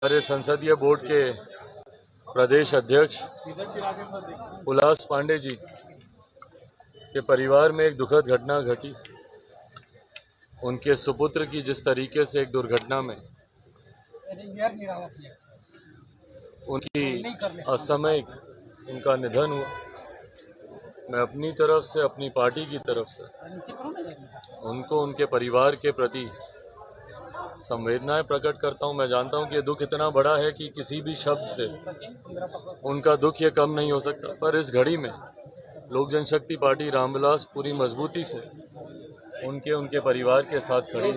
हमारे संसदीय बोर्ड के प्रदेश अध्यक्ष उल्लास पांडे जी के परिवार में एक दुखद घटना घटी। उनके सुपुत्र की जिस तरीके से एक दुर्घटना में उनकी असामयिक उनका निधन हुआ, मैं अपनी तरफ से, अपनी पार्टी की तरफ से उनको, उनके परिवार के प्रति संवेदनाएं प्रकट करता हूं। मैं जानता हूं कि ये दुख इतना बड़ा है कि किसी भी शब्द से उनका दुख ये कम नहीं हो सकता, पर इस घड़ी में लोक जनशक्ति पार्टी रामविलास पूरी मजबूती से उनके परिवार के साथ खड़ी है।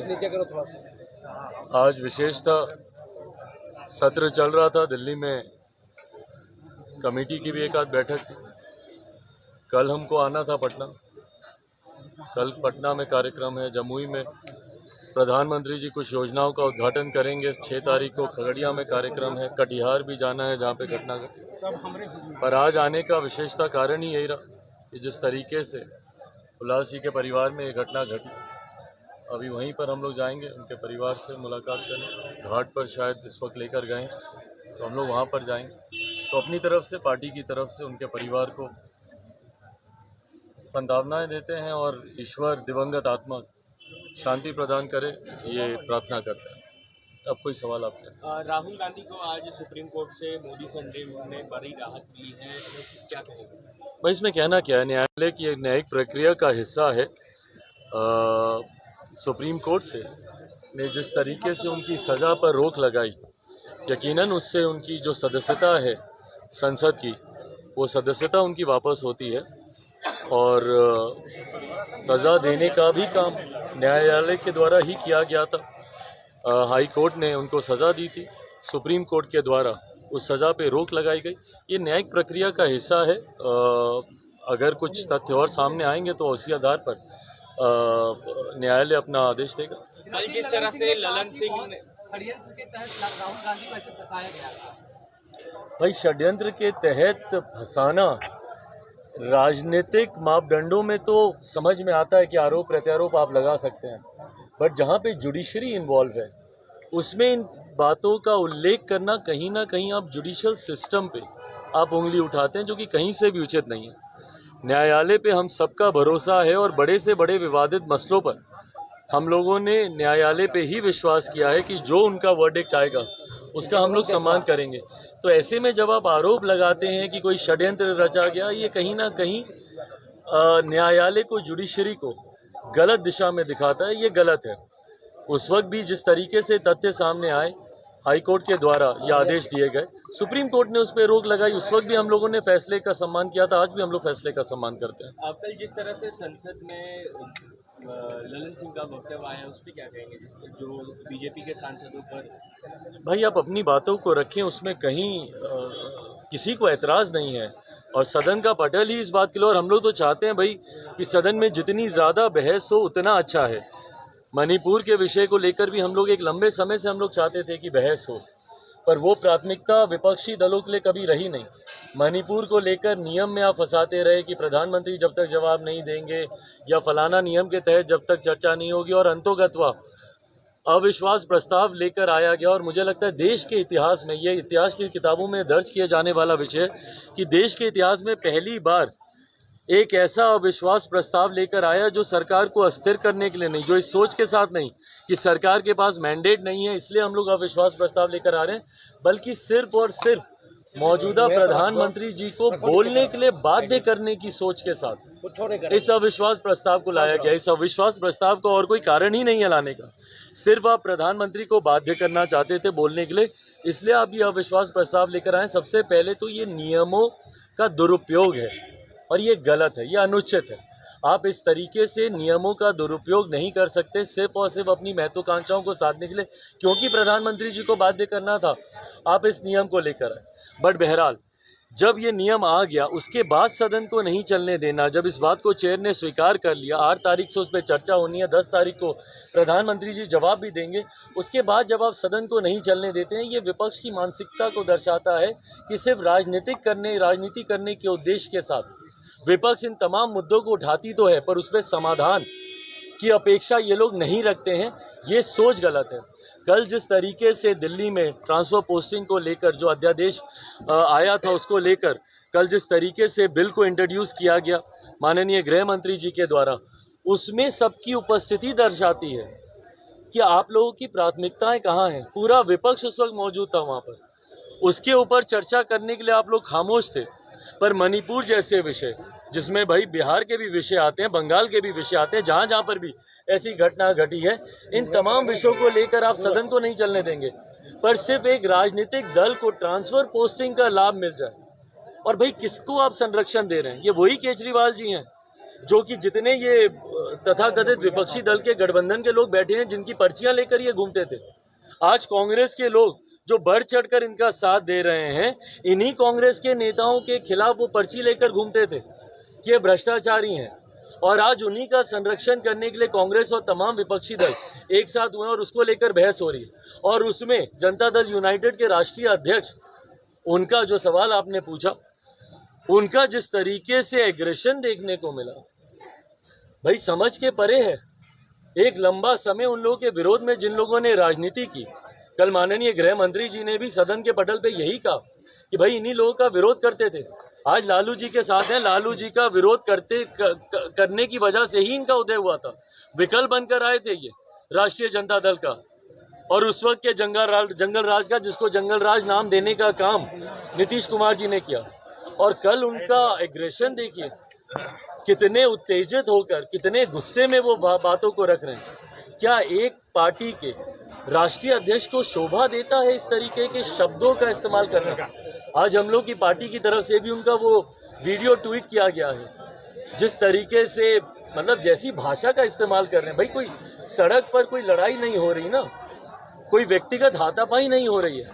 आज विशेषतः सत्र चल रहा था, दिल्ली में कमेटी की भी एक आध बैठक थी। कल हमको आना था पटना, कल पटना में कार्यक्रम है। जमुई में प्रधानमंत्री जी कुछ योजनाओं का उद्घाटन करेंगे। 6 तारीख को खगड़िया में कार्यक्रम है। कटिहार भी जाना है जहाँ पे घटना घटी। पर आज आने का विशेषता कारण ही यही रहा कि जिस तरीके से उल्लास जी के परिवार में ये घटना घटी, अभी वहीं पर हम लोग जाएंगे, उनके परिवार से मुलाकात करने। घाट पर शायद इस वक्त लेकर गए, तो हम लोग वहाँ पर जाएंगे। तो अपनी तरफ से, पार्टी की तरफ से उनके परिवार को संभावनाएं देते हैं और ईश्वर दिवंगत आत्मा शांति प्रदान करे, ये प्रार्थना करते हैं। अब कोई सवाल आपके? राहुल गांधी को आज सुप्रीम कोर्ट से मोदी संडे में बड़ी राहत मिली है, क्या कहेंगे? भाई इसमें कहना क्या है, न्यायालय की एक न्यायिक प्रक्रिया का हिस्सा है। सुप्रीम कोर्ट से ने जिस तरीके से उनकी सज़ा पर रोक लगाई, यकीनन उससे उनकी जो सदस्यता है संसद की, वो सदस्यता उनकी वापस होती है और सज़ा देने का भी काम न्यायालय के द्वारा ही किया गया था। हाई कोर्ट ने उनको सज़ा दी थी, सुप्रीम कोर्ट के द्वारा उस सज़ा पे रोक लगाई गई। ये न्यायिक प्रक्रिया का हिस्सा है। अगर कुछ तथ्य और सामने आएंगे तो उसी आधार पर न्यायालय अपना आदेश देगा। कल जिस तरह से ललन सिंह षड्यंत्र के तहत राहुल गांधी को ऐसे फंसाया गया था। भाई षड्यंत्र के तहत फंसाना राजनीतिक मापदंडों में तो समझ में आता है कि आरोप प्रत्यारोप आप लगा सकते हैं, बट जहाँ पे जुडिशरी इन्वॉल्व है उसमें इन बातों का उल्लेख करना कहीं ना कहीं आप जुडिशियल सिस्टम पे आप उंगली उठाते हैं, जो कि कहीं से भी उचित नहीं है। न्यायालय पे हम सबका भरोसा है और बड़े से बड़े विवादित मसलों पर हम लोगों ने न्यायालय पे ही विश्वास किया है कि जो उनका वर्डिक्ट आएगा उसका हम लोग सम्मान करेंगे। तो ऐसे में जब आप आरोप लगाते हैं कि कोई षड्यंत्र रचा गया, ये कहीं ना कहीं न्यायालय को, जुडिशरी को गलत दिशा में दिखाता है। ये गलत है। उस वक्त भी जिस तरीके से तथ्य सामने आए, हाई कोर्ट के द्वारा ये आदेश दिए गए, सुप्रीम कोर्ट ने उस पर रोक लगाई, उस वक्त भी हम लोगों ने फैसले का सम्मान किया था। आज भी हम लोग फैसले का सम्मान करते हैं। आप कल जिस तरह से संसद में ललन सिंह का वक्तव्य आया, उस पर क्या कहेंगे, जो बीजेपी के सांसदों पर? भाई आप अपनी बातों को रखें, उसमें कहीं किसी को एतराज़ नहीं है और सदन का पटल ही इस बात के लिए। और हम लोग तो चाहते हैं भाई कि सदन में जितनी ज़्यादा बहस हो उतना अच्छा है। मणिपुर के विषय को लेकर भी हम लोग एक लंबे समय से हम लोग चाहते थे कि बहस हो, पर वो प्राथमिकता विपक्षी दलों के लिए कभी रही नहीं। मणिपुर को लेकर नियम में आप फंसाते रहे कि प्रधानमंत्री जब तक जवाब नहीं देंगे या फलाना नियम के तहत जब तक चर्चा नहीं होगी, और अंतोगत्वा अविश्वास प्रस्ताव लेकर आया गया। और मुझे लगता है देश के इतिहास में, ये इतिहास की किताबों में दर्ज किए जाने वाला विषय कि देश के इतिहास में पहली बार एक ऐसा अविश्वास प्रस्ताव लेकर आया जो सरकार को अस्थिर करने के लिए नहीं, जो इस सोच के साथ नहीं कि सरकार के पास मैंडेट नहीं है इसलिए हम लोग अविश्वास प्रस्ताव लेकर आ रहे हैं, बल्कि सिर्फ और सिर्फ मौजूदा प्रधानमंत्री जी को बोलने के लिए बाध्य करने की सोच के साथ इस अविश्वास प्रस्ताव को लाया गया। इस अविश्वास प्रस्ताव का और कोई कारण ही नहीं है लाने का, सिर्फ आप प्रधानमंत्री को बाध्य करना चाहते थे बोलने के लिए, इसलिए आप ये अविश्वास प्रस्ताव लेकर आए। सबसे पहले तो ये नियमों का दुरुपयोग है और ये गलत है, ये अनुचित है। आप इस तरीके से नियमों का दुरुपयोग नहीं कर सकते सिर्फ और सिर्फ अपनी महत्वाकांक्षाओं को साधने के लिए, क्योंकि प्रधानमंत्री जी को बाध्य करना था आप इस नियम को लेकर आए। बट बहरहाल जब ये नियम आ गया उसके बाद सदन को नहीं चलने देना, जब इस बात को चेयर ने स्वीकार कर लिया, 8 तारीख से उस पर चर्चा होनी है, 10 तारीख को प्रधानमंत्री जी जवाब भी देंगे, उसके बाद जब आप सदन को नहीं चलने देते हैं, ये विपक्ष की मानसिकता को दर्शाता है कि सिर्फ राजनीति करने के उद्देश्य के साथ विपक्ष इन तमाम मुद्दों को उठाती तो है, पर उसमें समाधान की अपेक्षा ये लोग नहीं रखते हैं। ये सोच गलत है। कल जिस तरीके से दिल्ली में ट्रांसफ़र पोस्टिंग को लेकर जो अध्यादेश आया था, उसको लेकर कल जिस तरीके से बिल को इंट्रोड्यूस किया गया माननीय गृह मंत्री जी के द्वारा, उसमें सबकी उपस्थिति दर्शाती है कि आप लोगों की प्राथमिकताएं कहाँ हैं। पूरा विपक्ष उस वक्त मौजूद था वहाँ पर, उसके ऊपर चर्चा करने के लिए आप लोग खामोश थे। पर मणिपुर जैसे विषय, जिसमें भाई बिहार के भी विषय आते हैं, बंगाल के भी विषय आते हैं, जहाँ जहाँ पर भी ऐसी घटना घटी है, इन तमाम विषयों को लेकर आप सदन को नहीं चलने देंगे। पर सिर्फ एक राजनीतिक दल को ट्रांसफ़र पोस्टिंग का लाभ मिल जाए, और भाई किसको आप संरक्षण दे रहे हैं? ये वही केजरीवाल जी हैं जो कि जितने ये तथाकथित विपक्षी दल के गठबंधन के लोग बैठे हैं, जिनकी पर्चियां लेकर ये घूमते थे। आज कांग्रेस के लोग जो बढ़ चढ़कर इनका साथ दे रहे हैं, इन्हीं कांग्रेस के नेताओं के खिलाफ वो पर्ची लेकर घूमते थे कि ये भ्रष्टाचारी हैं। और आज उन्हीं का संरक्षण करने के लिए कांग्रेस और तमाम विपक्षी दल एक साथ हुए और उसको लेकर बहस हो रही है। और उसमें जनता दल यूनाइटेड के राष्ट्रीय अध्यक्ष, उनका जो सवाल आपने पूछा, उनका जिस तरीके से एग्रेशन देखने को मिला, भाई समझ के परे है। एक लंबा समय उन लोगों के विरोध में जिन लोगों ने राजनीति की, कल माननीय गृह मंत्री जी ने भी सदन के पटल पे यही कहा कि भाई इन्हीं लोगों का विरोध करते थे, आज लालू जी के साथ हैं। लालू जी का विरोध करने की वजह से ही इनका उदय हुआ था। विकल्प बनकर आए थे ये राष्ट्रीय जनता दल का, और उस वक्त के जंगल राज का, जिसको जंगल राज नाम देने का काम नीतीश कुमार जी ने किया। और कल उनका एग्रेशन देखिए, कितने उत्तेजित होकर, कितने गुस्से में वो बातों को रख रहे हैं। क्या एक पार्टी के राष्ट्रीय अध्यक्ष को शोभा देता है इस तरीके के शब्दों का इस्तेमाल करना? आज हम लोग की पार्टी की तरफ से भी उनका वो वीडियो ट्वीट किया गया है। जिस तरीके से मतलब जैसी भाषा का इस्तेमाल कर रहे हैं, भाई कोई सड़क पर कोई लड़ाई नहीं हो रही ना, कोई व्यक्तिगत हाथापाई नहीं हो रही है,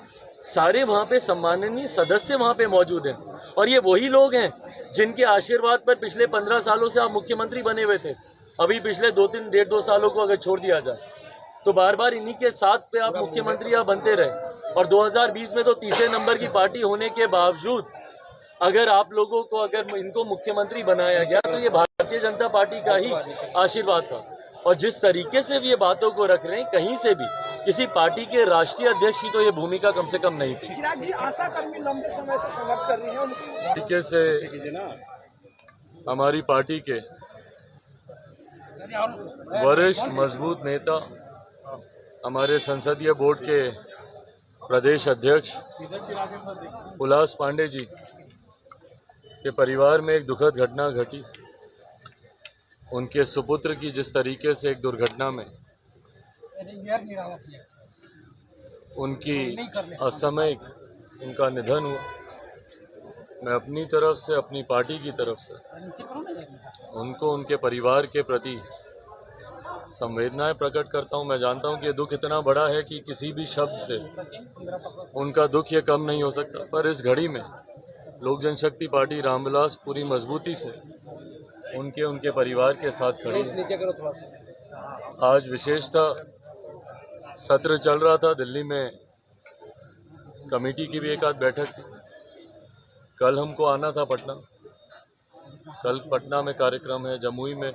सारे वहाँ पे सम्माननीय सदस्य वहाँ पे मौजूद हैं। और ये वही लोग हैं जिनके आशीर्वाद पर पिछले 15 सालों से आप मुख्यमंत्री बने हुए थे। अभी पिछले 2 सालों को अगर छोड़ दिया जाए तो बार बार इन्हीं के साथ पे आप मुख्यमंत्री आप बनते रहे। और 2020 में तो तीसरे नंबर की पार्टी होने के बावजूद अगर आप लोगों को, अगर इनको मुख्यमंत्री बनाया गया, तो ये भारतीय जनता पार्टी का ही आशीर्वाद था। और जिस तरीके से भी ये बातों को रख रहे हैं, कहीं से भी किसी पार्टी के राष्ट्रीय अध्यक्ष की तो ये भूमिका कम से कम नहीं थी। चिराग जी, आशा कर्मी लंबे समय से संघर्ष कर रही हैं, उनकी तरीके से हमारी पार्टी के वरिष्ठ मजबूत नेता, हमारे संसदीय बोर्ड के प्रदेश अध्यक्ष उल्लास पांडे जी के परिवार में एक दुखद घटना घटी। उनके सुपुत्र की जिस तरीके से एक दुर्घटना में उनकी असामयिक उनका निधन हुआ, मैं अपनी तरफ से, अपनी पार्टी की तरफ से उनको, उनके परिवार के प्रति संवेदनाएं प्रकट करता हूं। मैं जानता हूं कि ये दुख इतना बड़ा है कि किसी भी शब्द से उनका दुख ये कम नहीं हो सकता। पर इस घड़ी में लोक जनशक्ति पार्टी रामविलास पूरी मजबूती से उनके परिवार के साथ खड़ी है। आज विशेषतः सत्र चल रहा था दिल्ली में, कमेटी की भी एक आध बैठक थी। कल हमको आना था पटना, कल पटना में कार्यक्रम है। जमुई में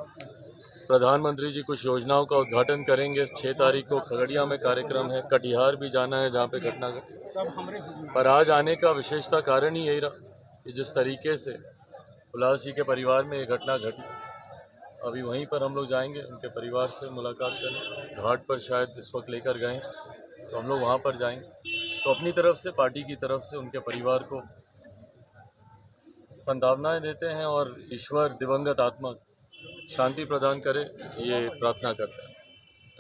प्रधानमंत्री जी कुछ योजनाओं का उद्घाटन करेंगे। 6 तारीख को खगड़िया में कार्यक्रम है। कटिहार भी जाना है जहाँ पे घटना घटी। पर आज आने का विशेषता कारण ही यही रहा कि जिस तरीके से उल्लास जी के परिवार में ये घटना घटी, अभी वहीं पर हम लोग जाएंगे उनके परिवार से मुलाकात करने। घाट पर शायद इस वक्त लेकर गए, तो हम लोग वहाँ पर जाएंगे। तो अपनी तरफ से, पार्टी की तरफ से उनके परिवार को संभावनाएं देते हैं और ईश्वर दिवंगत आत्मा शांति प्रदान करे, ये प्रार्थना करते हैं।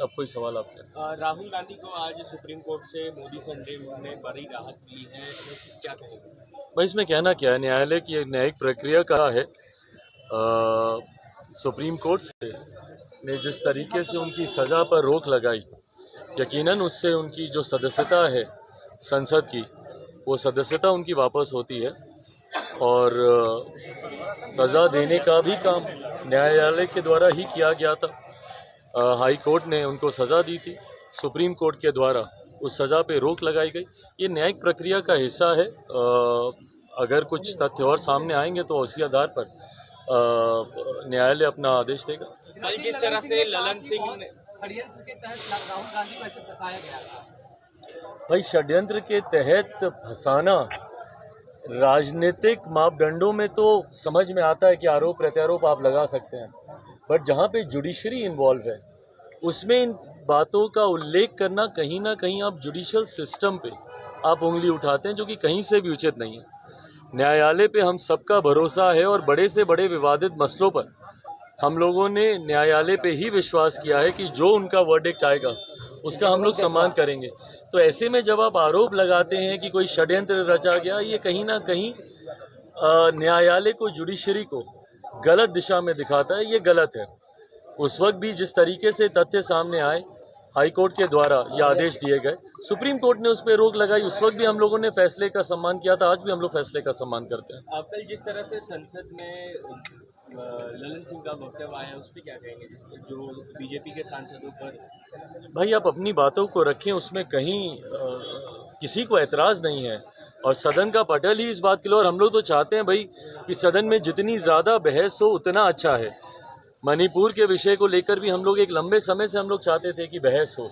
अब कोई सवाल आपके? राहुल गांधी को आज सुप्रीम कोर्ट से मोदी संडे में बड़ी राहत मिली है, क्या कहेंगे? भाई इसमें कहना क्या है, न्यायालय की एक न्यायिक प्रक्रिया का है। सुप्रीम कोर्ट से ने जिस तरीके से उनकी सज़ा पर रोक लगाई, यकीनन उससे उनकी जो सदस्यता है संसद की, वो सदस्यता उनकी वापस होती है। और सज़ा देने का भी काम न्यायालय के द्वारा ही किया गया था। हाई कोर्ट ने उनको सज़ा दी थी, सुप्रीम कोर्ट के द्वारा उस सज़ा पे रोक लगाई गई। ये न्यायिक प्रक्रिया का हिस्सा है। अगर कुछ तथ्य और सामने आएंगे तो उसी आधार पर न्यायालय अपना आदेश देगा। कल जिस तरह से ललन सिंह षड्यंत्र के तहत राहुल गांधी को ऐसे फंसाया गया था। भाई षड्यंत्र के तहत फंसाना राजनीतिक मापदंडों में तो समझ में आता है कि आरोप प्रत्यारोप आप लगा सकते हैं, बट जहाँ पे जुडिशरी इन्वॉल्व है उसमें इन बातों का उल्लेख करना कहीं ना कहीं आप जुडिशियल सिस्टम पे आप उंगली उठाते हैं, जो कि कहीं से भी उचित नहीं है। न्यायालय पे हम सबका भरोसा है और बड़े से बड़े विवादित मसलों पर हम लोगों ने न्यायालय पे ही विश्वास किया है कि जो उनका वर्डिक्ट आएगा उसका हम लोग सम्मान करेंगे। तो ऐसे में जब आप आरोप लगाते हैं कि कोई षड्यंत्र रचा गया, ये कहीं ना कहीं न्यायालय को, जुडिशरी को गलत दिशा में दिखाता है, ये गलत है। उस वक्त भी जिस तरीके से तथ्य सामने आए, हाई कोर्ट के द्वारा ये आदेश दिए गए, सुप्रीम कोर्ट ने उस पर रोक लगाई, उस वक्त भी हम लोगों ने फैसले का सम्मान किया था, आज भी हम लोग फैसले का सम्मान करते हैं। आप कल जिस तरह से संसद में ललन सिंह का वक्तव्य आया उस पर क्या कहेंगे, जो बीजेपी के सांसदों पर? भाई आप अपनी बातों को रखें, उसमें कहीं किसी को एतराज़ नहीं है और सदन का पटल ही इस बात के लिए, और हम लोग तो चाहते हैं भाई कि सदन में जितनी ज़्यादा बहस हो उतना अच्छा है। मणिपुर के विषय को लेकर भी हम लोग एक लंबे समय से हम लोग चाहते थे कि बहस हो,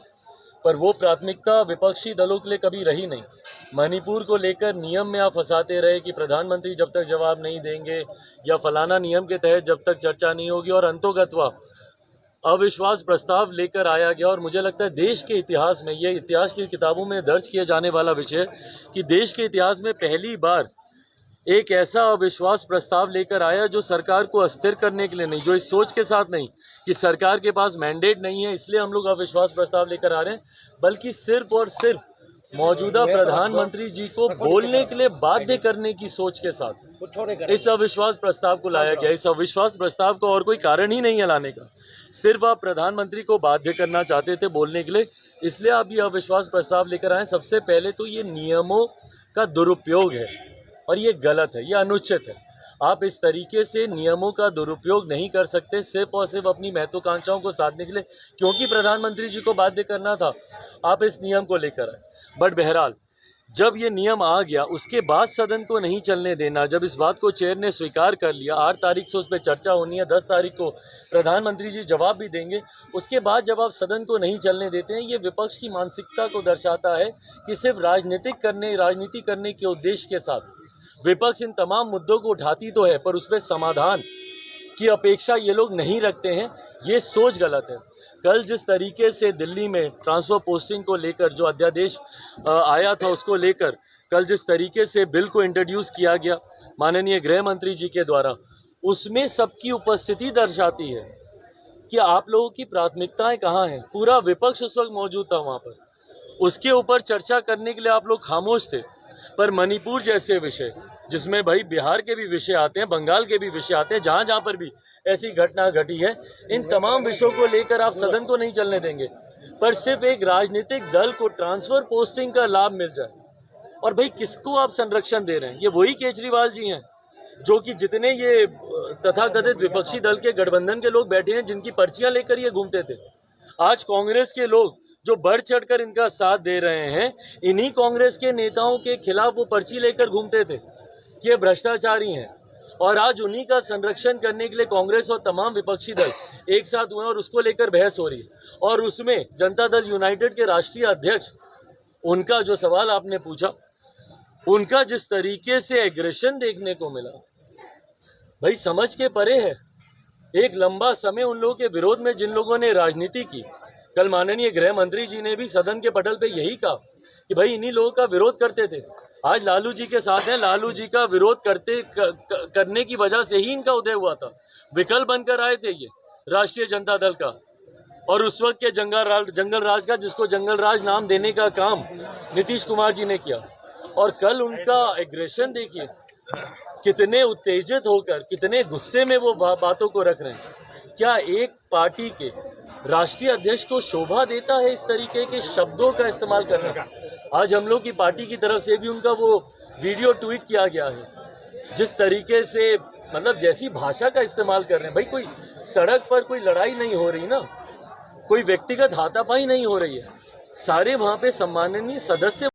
पर वो प्राथमिकता विपक्षी दलों के लिए कभी रही नहीं। मणिपुर को लेकर नियम में आप फंसाते रहे कि प्रधानमंत्री जब तक जवाब नहीं देंगे या फलाना नियम के तहत जब तक चर्चा नहीं होगी, और अंतोगत्वा अविश्वास प्रस्ताव लेकर आया गया। और मुझे लगता है देश के इतिहास में, ये इतिहास की किताबों में दर्ज किए जाने वाला विषय है कि देश के इतिहास में पहली बार एक ऐसा अविश्वास प्रस्ताव लेकर आया जो सरकार को अस्थिर करने के लिए नहीं, जो इस सोच के साथ नहीं कि सरकार के पास मैंडेट नहीं है इसलिए हम लोग अविश्वास प्रस्ताव लेकर आ रहे हैं, बल्कि सिर्फ और सिर्फ मौजूदा प्रधानमंत्री जी को बोलने के लिए बाध्य करने की सोच के साथ इस अविश्वास प्रस्ताव को लाया गया। इस अविश्वास प्रस्ताव का और कोई कारण ही नहीं है लाने का, सिर्फ आप प्रधानमंत्री को बाध्य करना चाहते थे बोलने के लिए, इसलिए आप ये अविश्वास प्रस्ताव लेकर आए। सबसे पहले तो ये नियमों का दुरुपयोग है और ये गलत है, ये अनुचित है। आप इस तरीके से नियमों का दुरुपयोग नहीं कर सकते सिर्फ और सिर्फ अपनी महत्वाकांक्षाओं को साधने के लिए, क्योंकि प्रधानमंत्री जी को बाध्य करना था आप इस नियम को लेकर आए। बट बहरहाल जब ये नियम आ गया उसके बाद सदन को नहीं चलने देना, जब इस बात को चेयर ने स्वीकार कर लिया, 8 तारीख से उस पर चर्चा होनी है, 10 तारीख को प्रधानमंत्री जी जवाब भी देंगे, उसके बाद जब आप सदन को नहीं चलने देते हैं, ये विपक्ष की मानसिकता को दर्शाता है कि सिर्फ राजनीति करने के उद्देश्य के साथ विपक्ष इन तमाम मुद्दों को उठाती तो है पर उस पर समाधान की अपेक्षा ये लोग नहीं रखते हैं। ये सोच गलत है। कल जिस तरीके से दिल्ली में ट्रांसफ़र पोस्टिंग को लेकर जो अध्यादेश आया था, उसको लेकर कल जिस तरीके से बिल को इंट्रोड्यूस किया गया माननीय गृह मंत्री जी के द्वारा, उसमें सबकी उपस्थिति दर्शाती है कि आप लोगों की प्राथमिकताएं कहाँ हैं। पूरा विपक्ष उस वक्त मौजूद था वहाँ पर, उसके ऊपर चर्चा करने के लिए आप लोग खामोश थे। पर मणिपुर जैसे विषय, जिसमें भाई बिहार के भी विषय आते हैं, बंगाल के भी विषय आते हैं, जहाँ पर भी ऐसी घटना घटी है, इन तमाम विषयों को लेकर आप सदन को नहीं चलने देंगे, पर सिर्फ एक राजनीतिक दल को ट्रांसफ़र पोस्टिंग का लाभ मिल जाए। और भाई किसको आप संरक्षण दे रहे हैं? ये वही केजरीवाल जी हैं जो कि जितने ये तथाकथित विपक्षी दल के गठबंधन के लोग बैठे हैं, जिनकी पर्चियां लेकर ये घूमते थे। आज कांग्रेस के लोग जो बढ़ चढ़कर इनका साथ दे रहे हैं, इन्हीं कांग्रेस के नेताओं के खिलाफ वो पर्ची लेकर घूमते थे कि ये भ्रष्टाचारी हैं, और आज उन्हीं का संरक्षण करने के लिए कांग्रेस और तमाम विपक्षी दल एक साथ हुए और उसको लेकर बहस हो रही है। और उसमें जनता दल यूनाइटेड के राष्ट्रीय अध्यक्ष, उनका जो सवाल आपने पूछा, उनका जिस तरीके से एग्रेशन देखने को मिला, भाई समझ के परे है। एक लंबा समय उन लोगों के विरोध में जिन लोगों ने राजनीति की, कल माननीय गृह मंत्री जी ने भी सदन के पटल पे यही कहा कि भाई इन्हीं लोगों का विरोध करते थे, आज लालू जी के साथ हैं, लालू जी का विरोध करने की वजह से ही इनका उदय हुआ था। विकल्प बनकर आए थे ये राष्ट्रीय जनता दल का, और उस वक्त के जंगल राज का, जिसको जंगल राज नाम देने का काम नीतीश कुमार जी ने किया। और कल उनका एग्रेशन देखिए, कितने उत्तेजित होकर, कितने गुस्से में वो बातों को रख रहे हैं। क्या एक पार्टी के राष्ट्रीय अध्यक्ष को शोभा देता है इस तरीके के शब्दों का इस्तेमाल करना? आज हम लोग की पार्टी की तरफ से भी उनका वो वीडियो ट्वीट किया गया है, जिस तरीके से मतलब जैसी भाषा का इस्तेमाल कर रहे हैं। भाई कोई सड़क पर कोई लड़ाई नहीं हो रही ना, कोई व्यक्तिगत हाथापाई नहीं हो रही है, सारे वहाँ पे सम्माननीय सदस्य